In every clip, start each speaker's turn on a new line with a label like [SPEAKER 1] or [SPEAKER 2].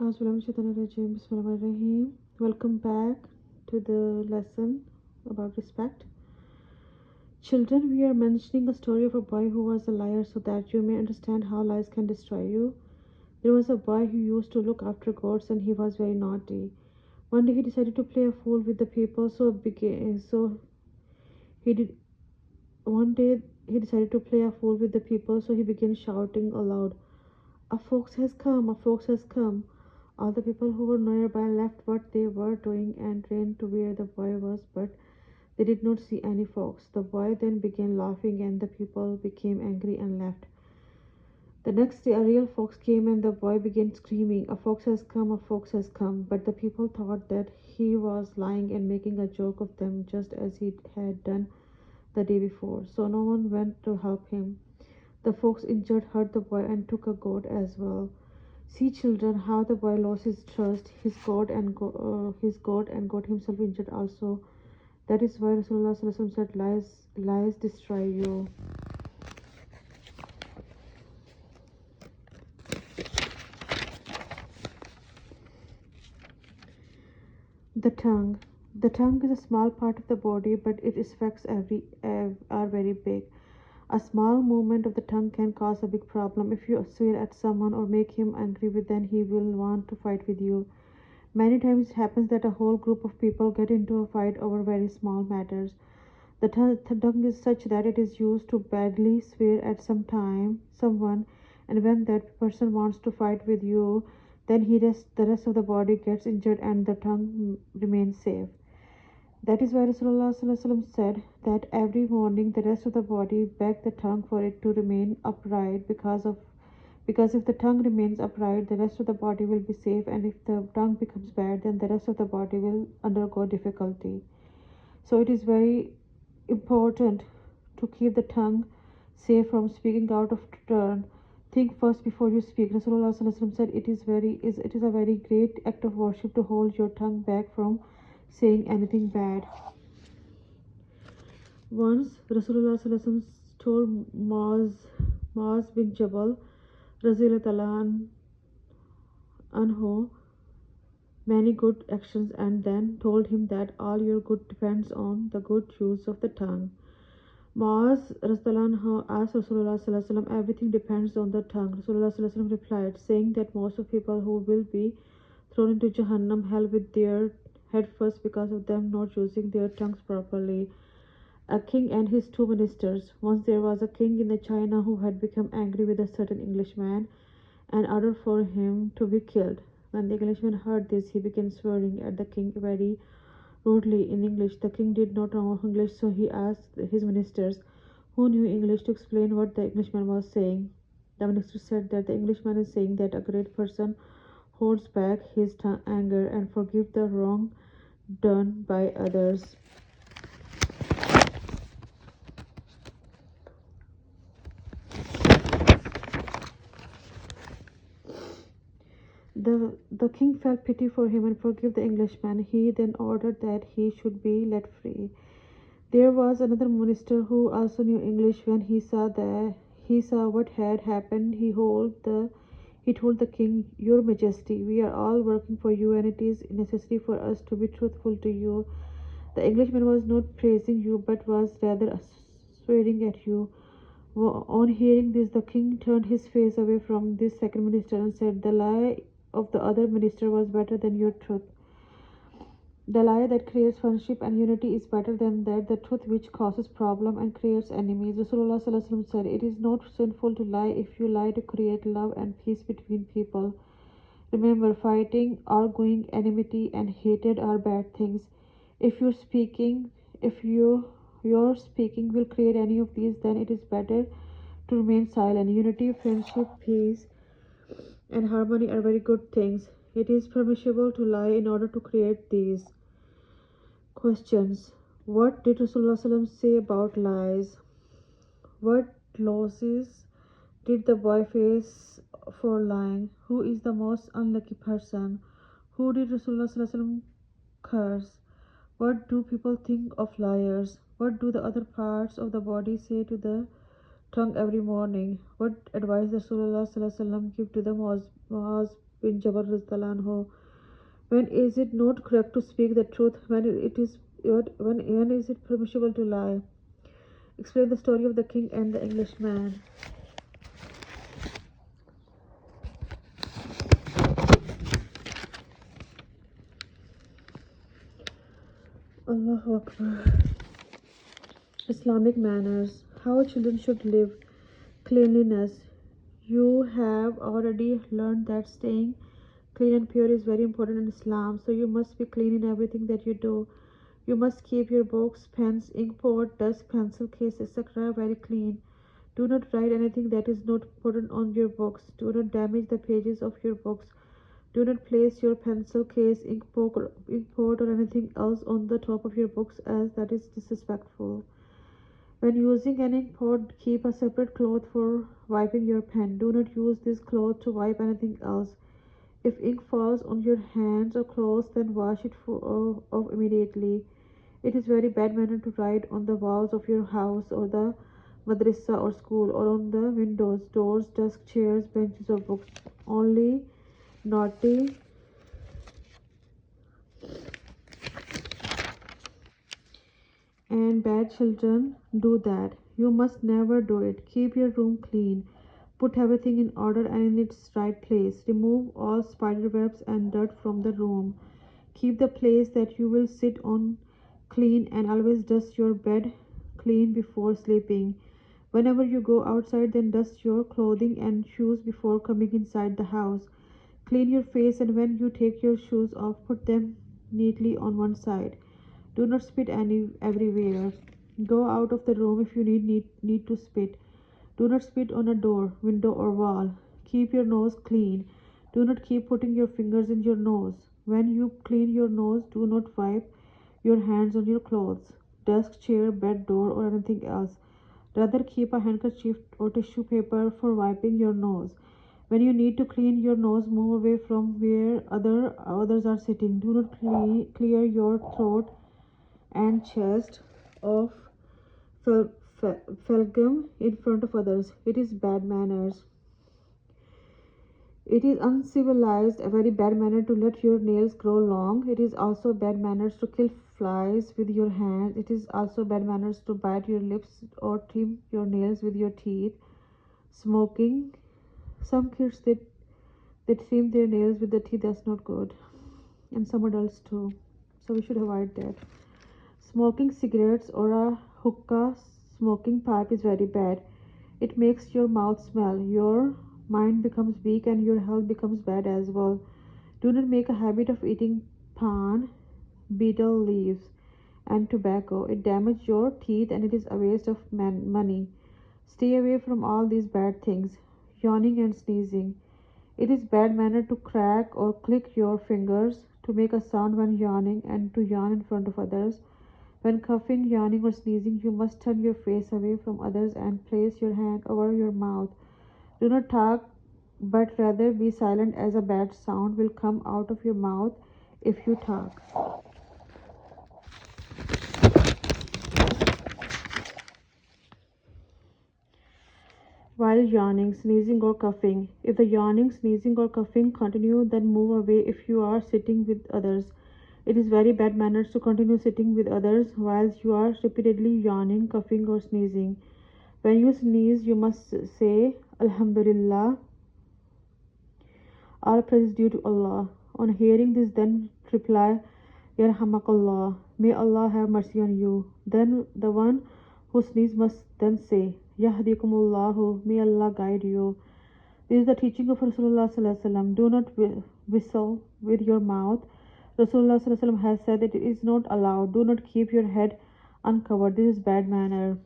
[SPEAKER 1] Bismillahirrahmanirrahim. Welcome back to the lesson about respect. Children, we are mentioning a story of a boy who was a liar so that you may understand how lies can destroy you. There was a boy who used to look after goats and he was very naughty. One day he decided to play a fool with the people, he did one day he decided to play a fool with the people, so he began shouting aloud, "A fox has come! A fox has come!" All the people who were nearby left what they were doing and ran to where the boy was, but they did not see any fox. The boy then began laughing, and the people became angry and left. The next day, a real fox came, and the boy began screaming, "A fox has come! A fox has come!" But the people thought that he was lying and making a joke of them, just as he had done the day before. So no one went to help him. The fox injured hurt the boy and took a goat as well. See, children, how the boy lost his trust, his God, and got himself injured also. That is why Rasulullah ﷺ said, "Lies destroy you." The tongue. The tongue is a small part of the body, but its effects are very big. A small movement of the tongue can cause a big problem. If you swear at someone or make him angry with, then he will want to fight with you. Many times it happens that a whole group of people get into a fight over very small matters. The tongue is such that it is used to badly swear at someone, and when that person wants to fight with you, then the rest of the body gets injured and the tongue remains safe. That is why Rasulullah ﷺ said that every morning the rest of the body beg the tongue for it to remain upright because if the tongue remains upright, the rest of the body will be safe, and if the tongue becomes bad, then the rest of the body will undergo difficulty. So it is very important to keep the tongue safe from speaking out of turn. Think first before you speak. Rasulullah ﷺ said it is a very great act of worship to hold your tongue back from saying anything bad. Once Rasulullah ﷺ told Muaz bin Jabal Razilullah anhu many good actions and then told him that all your good depends on the good use of the tongue. Muaz Rasulullah asked Rasulullah ﷺ, everything depends on the tongue. Rasulullah ﷺ replied, saying that most of people who will be thrown into Jahannam hell with their head first because of them not using their tongues properly. A king and his two ministers. Once there was a king in China who had become angry with a certain Englishman and ordered for him to be killed. When the Englishman heard this, he began swearing at the king very rudely in English. The king did not know English, so he asked his ministers, who knew English, to explain what the Englishman was saying. The minister said that the Englishman is saying that a great person holds back his anger and forgives the wrong done by others. The king felt pity for him and forgave the Englishman. He then ordered that he should be let free. There was another minister who also knew English. When he saw what had happened, he told the king, "Your Majesty, we are all working for you, and it is necessary for us to be truthful to you." The Englishman was not praising you, but was rather swearing at you. On hearing this, the king turned his face away from this second minister and said, "The lie of the other minister was better than your truth. The lie that creates friendship and unity is better than the truth which causes problem and creates enemies." Rasulullah ﷺ said, "It is not sinful to lie if you lie to create love and peace between people. Remember, fighting, arguing, enmity, and hatred are bad things. If your speaking will create any of these, then it is better to remain silent. Unity, friendship, peace, and harmony are very good things. It is permissible to lie in order to create these." Questions. What did Rasulullah ﷺ say about lies? What losses did the boy face for lying? Who is the most unlucky person? Who did Rasulullah ﷺ curse? What do people think of liars? What do the other parts of the body say to the tongue every morning? What advice does Rasulullah ﷺ give to the Muaz bin Jabal radhiyallahu anhu. When is it not correct to speak the truth? When is it permissible to lie? Explain the story of the king and the Englishman. Allahu Akbar. Islamic manners. How children should live. Cleanliness. You have already learned that staying clean and pure is very important in Islam, so you must be clean in everything that you do. You must keep your books, pens, ink pot, desk, pencil case, etc. very clean. Do not write anything that is not important on your books. Do not damage the pages of your books. Do not place your pencil case, ink pot, or anything else on the top of your books, as that is disrespectful. When using an ink pot, keep a separate cloth for wiping your pen. Do not use this cloth to wipe anything else. If ink falls on your hands or clothes, then wash it off immediately. It is very bad manner to write on the walls of your house or the madrasa or school, or on the windows, doors, desks, chairs, benches, or books. Only naughty and bad children do that. You must never do it. Keep your room clean. Put everything in order and in its right place. Remove all spider webs and dirt from the room. Keep the place that you will sit on clean, and always dust your bed clean before sleeping. Whenever you go outside, then dust your clothing and shoes before coming inside the house. Clean your face, and when you take your shoes off, put them neatly on one side. Do not spit everywhere. Go out of the room if you need to spit. Do not spit on a door, window, or wall. Keep your nose clean. Do not keep putting your fingers in your nose. When you clean your nose, do not wipe your hands on your clothes, desk, chair, bed, door, or anything else. Rather, keep a handkerchief or tissue paper for wiping your nose. When you need to clean your nose, move away from where others are sitting. Do not clear your throat and chest of phlegm in front of others. It is bad manners. It is uncivilized, a very bad manner to let your nails grow long. It is also bad manners to kill flies with your hands. It is also bad manners to bite your lips or trim your nails with your teeth. Smoking. Some kids that trim their nails with the teeth, that's not good. And some adults too. So we should avoid that. Smoking cigarettes or a hookah smoking pipe is very bad. It makes your mouth smell, your mind becomes weak, and your health becomes bad as well. Do not make a habit of eating pan, betel leaves, and tobacco. It damages your teeth and it is a waste of money. Stay away from all these bad things. Yawning and sneezing. It is bad manner to crack or click your fingers, to make a sound when yawning, and to yawn in front of others. When coughing, yawning, or sneezing, you must turn your face away from others and place your hand over your mouth. Do not talk, but rather be silent, as a bad sound will come out of your mouth if you talk. While yawning, sneezing, or coughing. If the yawning, sneezing, or coughing continue, then move away if you are sitting with others. It is very bad manners to continue sitting with others whilst you are repeatedly yawning, coughing, or sneezing. When you sneeze, you must say Alhamdulillah, all praise is due to Allah. On hearing this, then reply Yarhamakallah, may Allah have mercy on you. Then the one who sneezes must then say Yahdikumullahu, may Allah guide you. This is the teaching of Rasulullah Sallallahu Alaihi Wasallam. Do not whistle with your mouth. Rasulullah Sallallahu Alaihi Wasallam has said that it is not allowed. Do not keep your head uncovered. This is bad manner.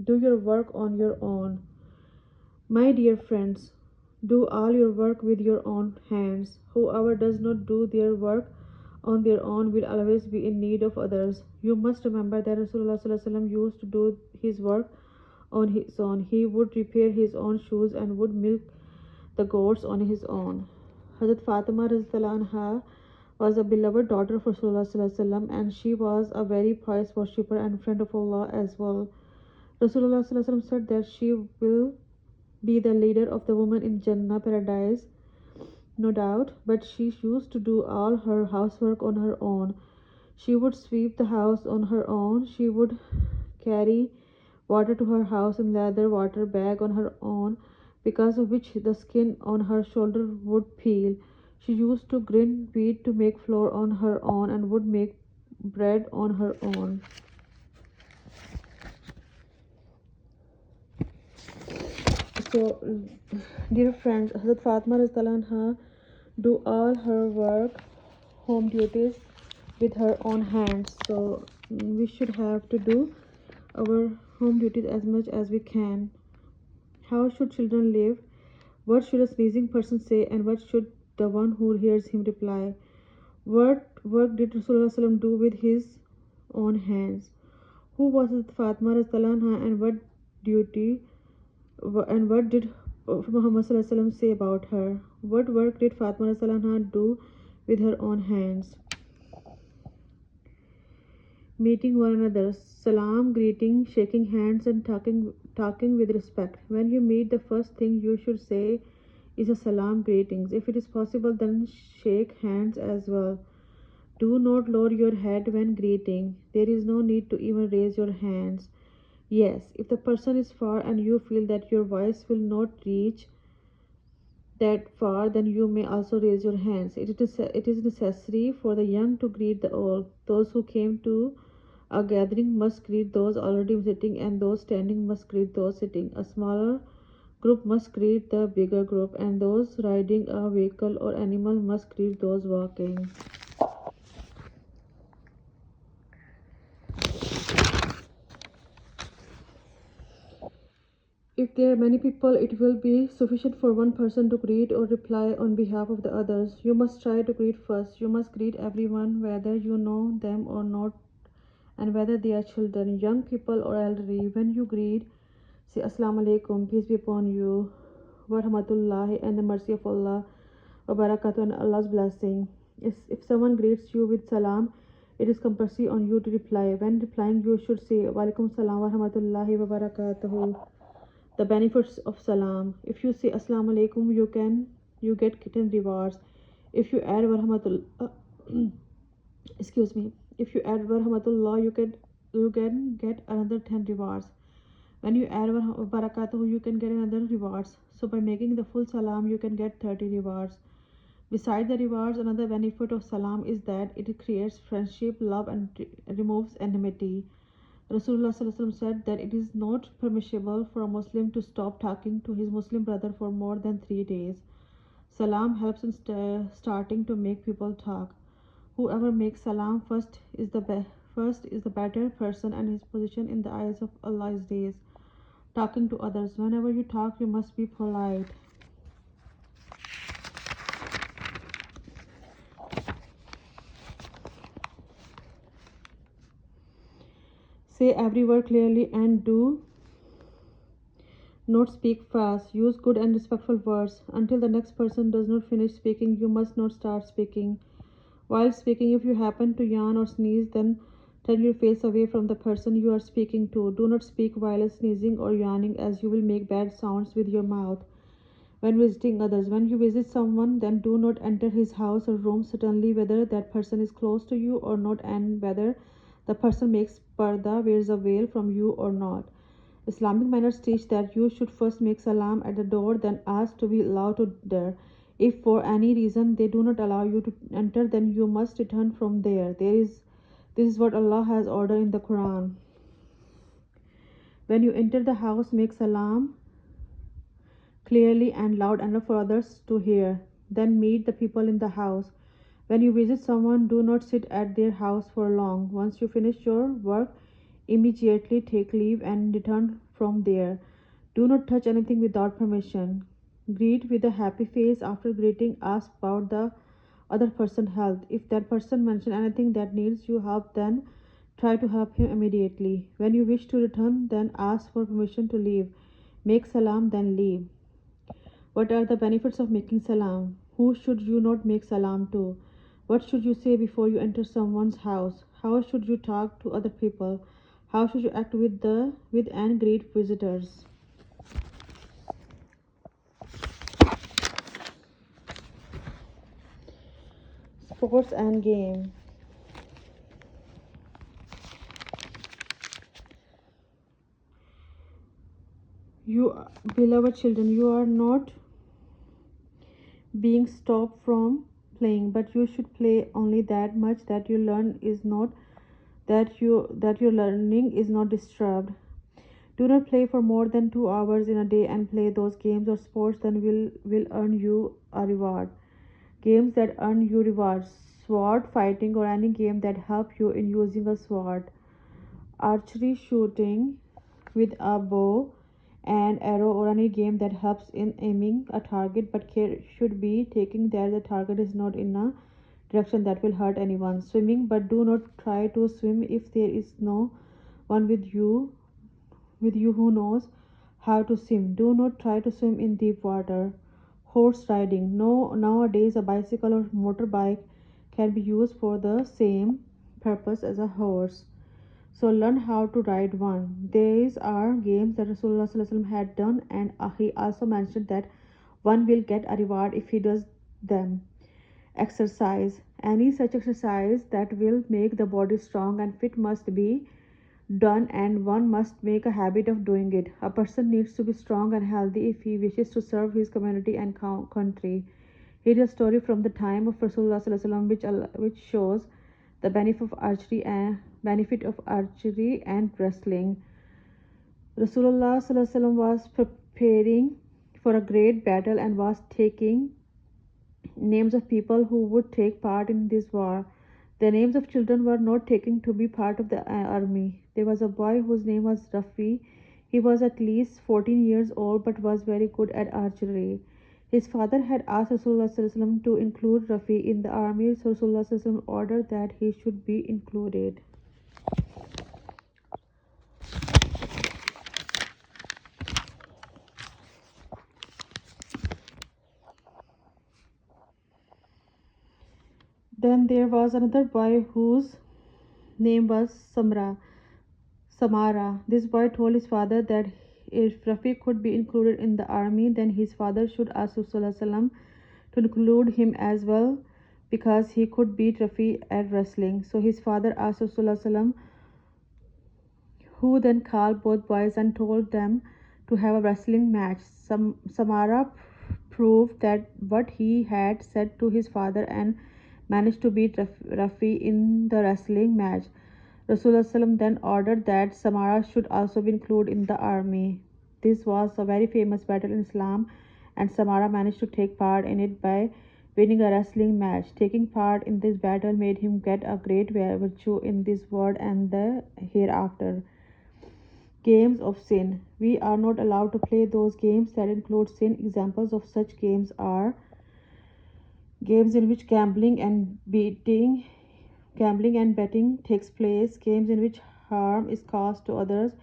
[SPEAKER 1] Do your work on your own. My dear friends, do all your work with your own hands. Whoever does not do their work on their own will always be in need of others. You must remember that Rasulullah Sallallahu Alaihi Wasallam used to do his work on his own. He would repair his own shoes and would milk the goats on his own. Hazrat Fatima anha was a beloved daughter of Rasulullah Sallallahu Alaihi Wasallam, and she was a very pious worshipper and friend of Allah as well. Rasulullah Sallallahu Alaihi Wasallam said that she will be the leader of the women in Jannah paradise. No doubt, but she used to do all her housework on her own. She would sweep the house on her own. She would carry water to her house in leather water bag on her own, because of which the skin on her shoulder would peel. She used to grind wheat to make flour on her own and would make bread on her own. So, dear friends, Hazrat Fatma Anha do all her work, home duties with her own hands. So we should have to do our home duties as much as we can. How should children live? What should a sneezing person say, and what should the one who hears him reply? What work did Rasulullah do with his own hands? Who was Fatma Anha, and what duty and what did Muhammad say about her? What work did Fatma do with her own hands? Meeting one another, salam, greeting, shaking hands, and talking with respect. When you meet, the first thing you should say is a salam, greetings. If it is possible, then shake hands as well. Do not lower your head when greeting. There is no need to even raise your hands. Yes, if the person is far and you feel that your voice will not reach that far, then you may also raise your hands. It is necessary for the young to greet the old. Those who came to a gathering must greet those already sitting, and those standing must greet those sitting. A smaller group must greet the bigger group, and those riding a vehicle or animal must greet those walking. If there are many people, it will be sufficient for one person to greet or reply on behalf of the others. You must try to greet first. You must greet everyone, whether you know them or not, and whether they are children, young people, or elderly. When you greet, say Assalamu alaikum, peace be upon you, wa rahmatullahi, and the mercy of Allah, wa barakatuh, and Allah's blessing. If someone greets you with salam, it is compulsory on you to reply. When replying, you should say wa alaikum salam wa rahmatullahi wa barakatuh. The benefits of salam: if you say assalamu alaikum, you get 10 rewards. If you add warahmatullah excuse me, if you add warahmatullah, you can get another 10 rewards. When you add barakatuh, you can get another rewards. So by making the full salam, you can get 30 rewards. Besides the rewards, another benefit of salam is that it creates friendship, love, and removes enmity. Rasulullah said that it is not permissible for a Muslim to stop talking to his Muslim brother for more than 3 days. Salam helps in starting to make people talk. Whoever makes salam first is the better person, and his position in the eyes of Allah is raised. Talking to others. Whenever you talk, you must be polite. Say every word clearly and do not speak fast. Use good and respectful words. Until the next person does not finish speaking, you must not start speaking. While speaking, if you happen to yawn or sneeze, then turn your face away from the person you are speaking to. Do not speak while sneezing or yawning, as you will make bad sounds with your mouth. When visiting others, when you visit someone, then do not enter his house or room suddenly, whether that person is close to you or not, and whether the person makes parda, wears a veil from you or not. Islamic manners teach that you should first make salam at the door, then ask to be allowed to enter. If for any reason they do not allow you to enter, then you must return from there. This is what Allah has ordered in the Quran. When you enter the house, make salam clearly and loud enough for others to hear. Then meet the people in the house. When you visit someone, do not sit at their house for long. Once you finish your work, immediately take leave and return from there. Do not touch anything without permission. Greet with a happy face. After greeting, ask about the other person's health. If that person mentions anything that needs your help, then try to help him immediately. When you wish to return, then ask for permission to leave. Make salam, then leave. What are the benefits of making salam? Who should you not make salam to? What should you say before you enter someone's house? How should you talk to other people? How should you act with and greet visitors? Sports and game. You, beloved children, you are not being stopped from playing, but you should play only that much that you learn is not that your learning is not disturbed. Do not play for more than 2 hours in a day and play those games or sports that will earn you a reward. Games that earn you rewards, sword fighting or any game that help you in using a sword, archery shooting with a bow and arrow or any game that helps in aiming a target, but care should be taken that the target is not in a direction that will hurt anyone. Swimming, but do not try to swim if there is no one with you who knows how to swim. Do not try to swim in deep water. Horse riding. No, nowadays a bicycle or motorbike can be used for the same purpose as a horse. So learn how to ride one. These are games that Rasulullah had done, and he also mentioned that one will get a reward if he does them. Exercise. Any such exercise that will make the body strong and fit must be done, and one must make a habit of doing it. A person needs to be strong and healthy if he wishes to serve his community and country. Here is a story from the time of Rasulullah which shows the benefit of archery and wrestling. Rasulullah was preparing for a great battle and was taking names of people who would take part in this war. The names of children were not taken to be part of the army. There was a boy whose name was Rafi. He was at least 14 years old but was very good at archery. His father had asked Rasulullah to include Rafi in the army, so Rasulullah ordered that he should be included. Then there was another boy whose name was Samara. This boy told his father that if Rafi could be included in the army, then his father should ask Rasulullah to include him as well because he could beat Rafi at wrestling. So his father asked Rasulullah, who then called both boys and told them to have a wrestling match. Samara proved that what he had said to his father and managed to beat Rafi in the wrestling match. Rasulullah then ordered that Samara should also be included in the army. This was a very famous battle in Islam, and Samara managed to take part in it by winning a wrestling match. Taking part in this battle made him get a great virtue in this world and the hereafter. Games of sin. We are not allowed to play those games that include sin. Examples of such games are games in which gambling and betting takes place, games in which harm is caused to others,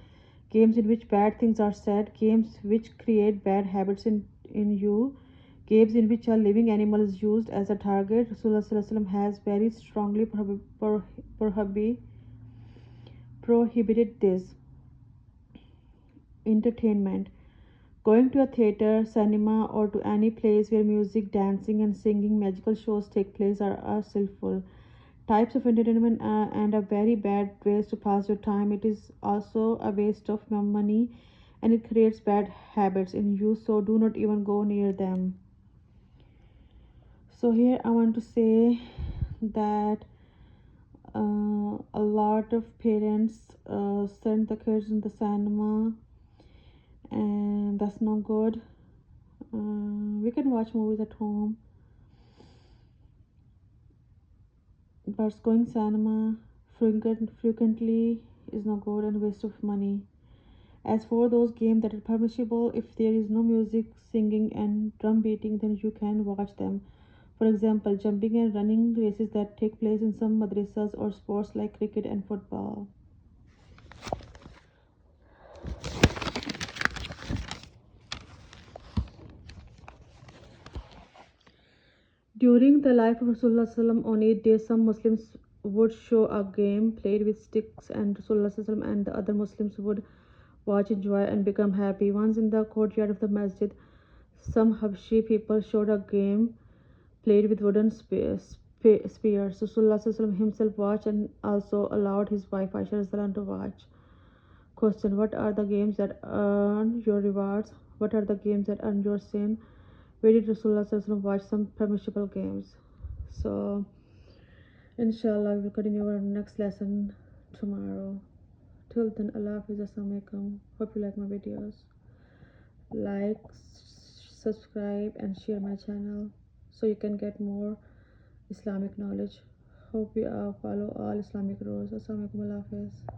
[SPEAKER 1] games in which bad things are said, games which create bad habits in you, games in which a living animal is used as a target. Rasulullah has very strongly prohibited this. Entertainment. Going to a theater, cinema, or to any place where music, dancing, and singing magical shows take place are sinful types of entertainment and are very bad ways to pass your time. It is also a waste of money and it creates bad habits in you, so do not even go near them. So, here I want to say that a lot of parents send the kids in the cinema, and that's not good. We can watch movies at home, but going cinema frequently is not good and waste of money. As for those games that are permissible, if there is no music, singing, and drum beating, then you can watch them. For example, jumping and running races that take place in some madrasas, or sports like cricket and football. During the life of Rasulullah on 8 days, some Muslims would show a game played with sticks, and Rasulullah and the other Muslims would watch, enjoy, and become happy. Once in the courtyard of the masjid, some Habshi people showed a game played with wooden spheres. Rasulullah himself watched and also allowed his wife Aisha to watch. Question: what are the games that earn your rewards? What are the games that earn your sin? Where did Rasulullah watch some permissible games? So, inshallah, we will continue our next lesson tomorrow. Till then, Allah Hafiz. Assalamu alaikum. Hope you like my videos. Like, subscribe, and share my channel so you can get more Islamic knowledge. Hope you follow all Islamic rules. Assalamu alaikum. Allah Hafiz.